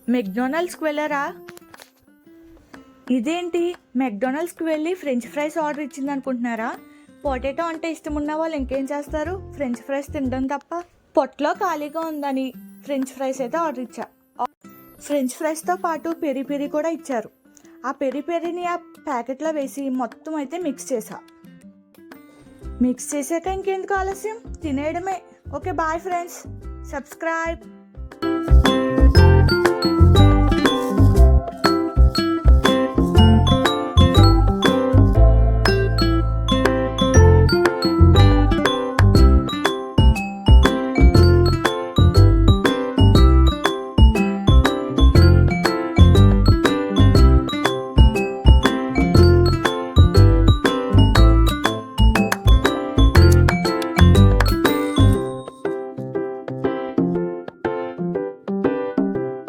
మెక్డొనాల్డ్స్కి వెళ్ళారా? ఇదేంటి, మెక్డొనాల్డ్స్కి వెళ్ళి ఫ్రెంచ్ ఫ్రైస్ ఆర్డర్ ఇచ్చింది అనుకుంటున్నారా? పొటాటో అంటే ఇష్టం ఉన్న వాళ్ళు ఇంకేం చేస్తారు, ఫ్రెంచ్ ఫ్రైస్ తినడం తప్ప. పొట్టలో ఖాళీగా ఉందని ఫ్రెంచ్ ఫ్రైస్ అయితే ఆర్డర్ ఇచ్చా. ఫ్రెంచ్ ఫ్రైస్తో పాటు పెరి పెరి కూడా ఇచ్చారు. ఆ పెరి పెరిని ఆ ప్యాకెట్లో వేసి మొత్తం అయితే మిక్స్ చేసా. మిక్స్ చేశాక ఇంకెందుకు ఆలస్యం, తినేయడమే. Okay, bye friends, subscribe.